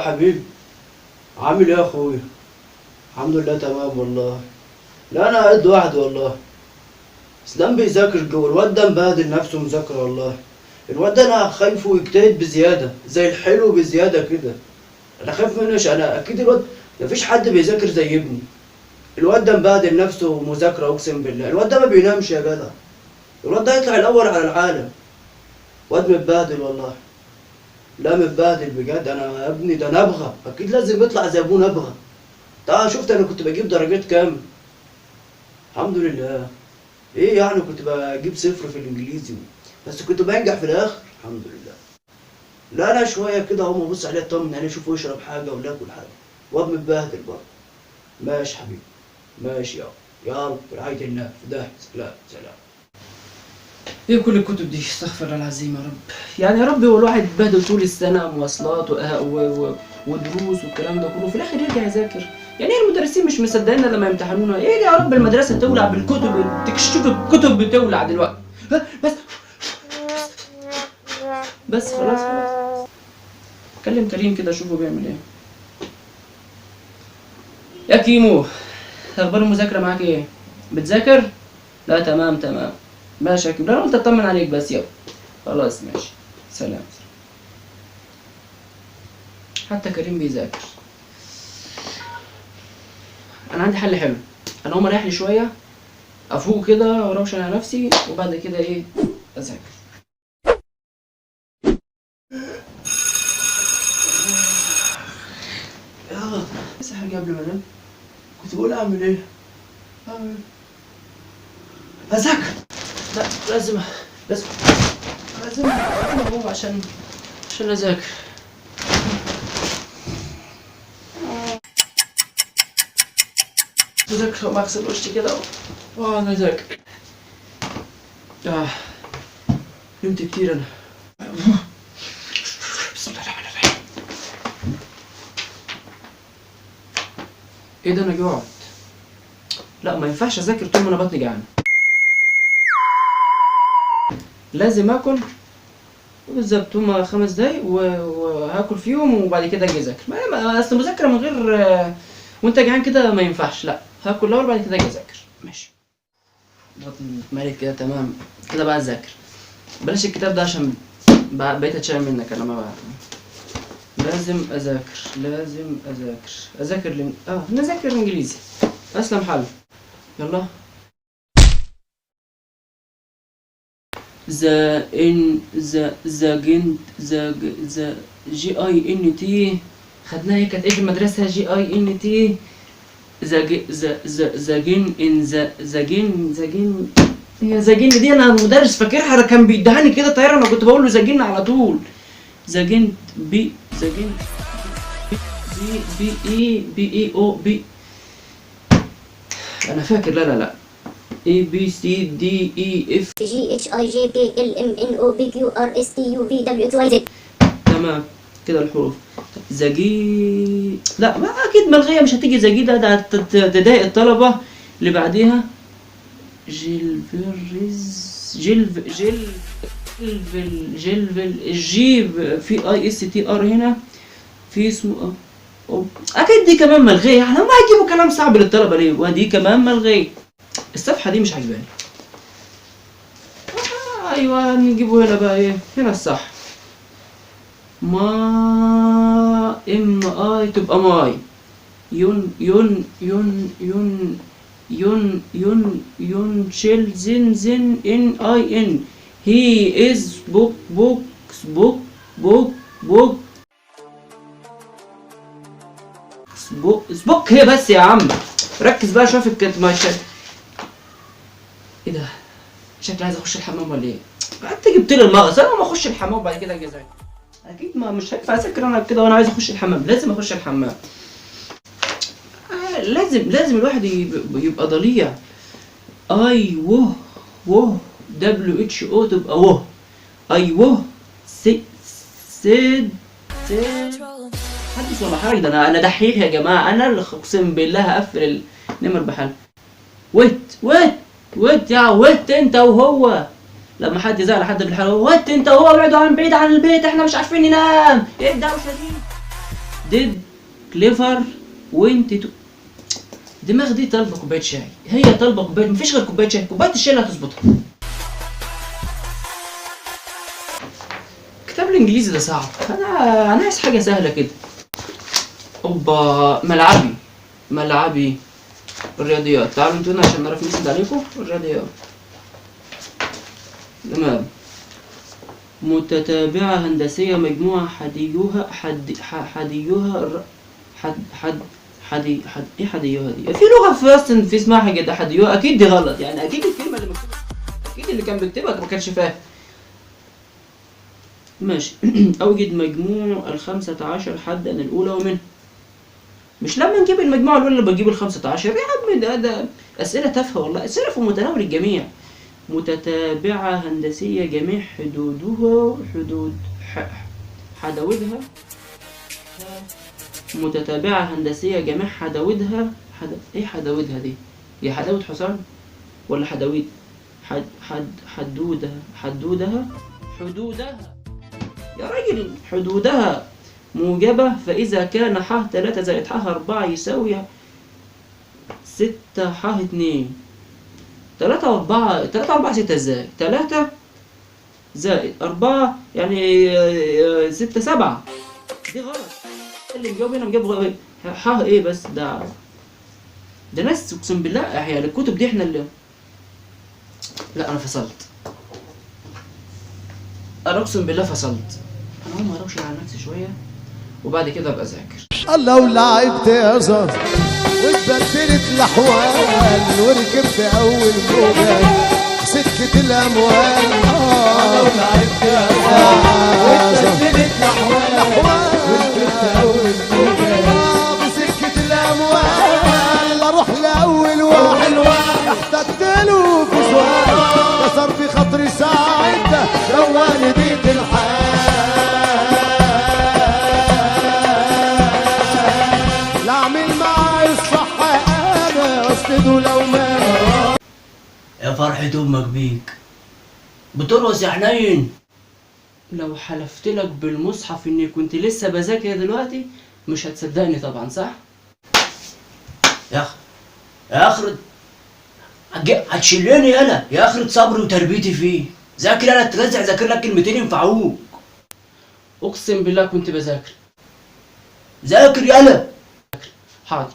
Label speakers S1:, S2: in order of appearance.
S1: يا حبيبي، عامل ايه يا اخويا؟ الحمد لله تمام والله. لا انا قد واحد والله. اسلام بيذاكر جوه، الواد ده مبهدل نفسه مذاكرة والله. الواد ده انا خايفه يجتهد بزيادة زي الحلو بزيادة كده. انا خايف منه انا اكيد الواد مفيش حد بيذاكر زي ابني. الواد ده مبهدل نفسه مذاكرة اقسم بالله، الواد ده ما بينامش يا جدع. الواد ده يطلع الاول على العالم. واد متبهدل والله. لا متبهدل بجد، انا يا ابني ده نبغة، اكيد لازم يطلع زي ابوه نبغة. تعال شفت انا كنت بجيب درجات كام؟ الحمد لله. ايه يعني كنت بجيب صفر في الانجليزي، بس كنت بنجح في الاخر الحمد لله. لا انا شويه كده اقوم ابص عليه اطمن عليه اشوفه يشرب حاجه ولا ياكل حاجه. واد متبهدل برضه. ماشي حبيبي، ماشي يلا في رعايه الله، في ده سلام سلام.
S2: ايه كل الكتب دي؟ استغفر الله العظيم يا رب. يعني يا رب هو الواحد يتبهدل طول السنه مواصلات ودروس والكلام ده كله، في الاخر يرجع يذاكر. يعني ايه المدرسين مش مصدقيننا لما يمتحنونا؟ ايه يا رب المدرسه تولع بالكتب، تكشف الكتب بتولع دلوقتي. بس بس خلاص. كلم كريم كده اشوفه بيعمل ايه. يا كيمو، اخبار المذاكره معاك ايه؟ بتذاكر؟ لا تمام. ماشي يا كيمو، انا قلت اطمن عليك بس. يلا خلاص ماشي، سلام. حتى كريم بيذاكر. انا عندي حل حلو، انا هقوم اريح لي شويه، افوق كده واروشن على نفسي، وبعد كده ايه اذاكر.
S1: يلا لسه حاجه قبل ما انام. كنت بقول اعمل ايه؟ اذاكر. لا لازم اقوم عشان اذاكر. اذاكر واغسل وشي كده واقعد اذاكر. نمت كتير انا. بسم الله الرحمن الرحيم. ايه ده انا جوعت. لا ما ينفعش اذاكر طول ما انا بطني جعان. لازم اكل بالظبط، هما 5 دقايق وهاكل فيهم وبعد كده اجي اذاكر. اصل المذاكره من غير وانت جعان كده ما ينفعش. لا هاكل الاول وبعد كده اجي اذاكر. ماشي. بطني اتملت كده تمام كده بقى اذاكر. بلاش الكتاب ده عشان بقيت اتشائم منك انا. ما بقى لازم اذاكر نذاكر انجليزي اسلم حل. يلا. ذا جي اي ان تي خدناها. هي كانت ايه في المدرسه؟ جي اي ان تي. هي زاجن دي انا المدرس فاكرها، كان بيدهني كده طياره، انا كنت بقول له زاجن على طول. زاجن بي اي او بي. انا فاكر. لا A B C D E F
S3: G H I J K L M N O P Q R S T U V W X Y Z.
S2: تمام كده الحروف. زجي لا ما اكيد ملغيه، مش هتيجي زجي. ده تضايق الطلبه اللي بعديها. جلفل الجي في اي اس تي ار هنا في اسمه اكيد دي كمان ملغيه. يعني هم هيجيبوا كلام صعب للطلبه ليه؟ ودي كمان ملغيه. الصفحه دي مش عجباني. ايوه نجيبه هنا بقى. ايه هنا الصح؟ ما ام اي تبقى ماي. يون شيل زن ان اي ان. هي از بوك سبوك. هي بس يا عم ركز بقى شوف الكلمة. ايه ده؟ شكلي عايز اخش الحمام ولا ايه؟ انت جبت لي المغص. انا ما اخش الحمام وبعد كده اجي اذاكر. اكيد ما مش هينفع اذاكر انا كده وانا عايز اخش الحمام. لازم اخش الحمام. لازم الواحد يبقى ضليع. اي وه دبليو اتش او تبقى وه. اي وه سيد حدث ولا حرج. ده انا دحيح يا جماعه. انا اللي اقسم بالله هقفل النمر بحال. ويت يا ويت انت وهو. لما حد يزعل حد بالحال، ويت انت وهو ابعدوا بعيد عن البيت، احنا مش عارفين ننام. ايه الدوشه دي؟ ديد كليفر وانت تو. الدماغ دي طالبه كوبايه شاي، هي طالبه كوبايه، مفيش غير كوبايه شاي، كوبايه الشاي اللي هتظبطها. الكتاب الانجليزي ده صعب، انا عايز حاجه سهله كده. اوبا، ملعبي الرياضيات. تعالوا انتوا هنا عشان نعرف نسند عليكم. الرياضيات تمام. متتابعة هندسية مجموعة حديها ايه حديها دي؟ في لغة في اصلا في اسمها حاجة ده حديها، اكيد دي غلط يعني، اكيد الكلمة اللي مكتوبة، اكيد اللي كان بيكتبها ما كانش فاهم. ماشي. اوجد مجموع 15 حدا الأولى ومنها. مش لما نجيب المجموعة الأولى اللي بجيب 15 يا عم، ده أسئلة تافهة والله، أسئلة في متناول الجميع. متتابعة هندسية جميع حدودها. متتابعة هندسية جميع حدودها. ايه حدودها دي؟ هي حدود حصان ولا حدويد؟ حدودها يا راجل، حدودها موجبة، فإذا كان ح 3 زائد ح 4 يساوي 6 ح 2. 3 و4 6 ازاي؟ 3 زائد 4 يعني 6 7. دي غلط. اللي مجاوب هنا مجاوب ح ايه بس؟ ده ناس اقسم بالله يعني الكتب دي احنا اللي. لا انا فصلت، انا اقسم بالله فصلت. انا هقوم اروش على نفسي شويه وبعد كده ابقى اذاكر.
S4: الله ولعبت يا زهر واتبدلت الاحوال وركبت اول موجه سكه الاموال. الله ولعبت يا زهر واتبدلت الاحوال وركبت اول موجه بسكه الاموال. اروح لاول واحد احتجت له في سؤال كسر في خاطري ساعتها رواني بيت الحال.
S1: يا فرحة أمك بيك بترقص يا حنين.
S2: لو حلفت لك بالمصحف اني كنت لسه بذاكر دلوقتي مش هتصدقني طبعا، صح؟
S1: يا أخرد هتشلني أنا يا أخرد صبري وتربيتي فيه. ذاكر أنا ترزع ذاكر لك كلمتين ينفعوك.
S2: اقسم بالله كنت بذاكر.
S1: ذاكر يالا.
S2: حاضر.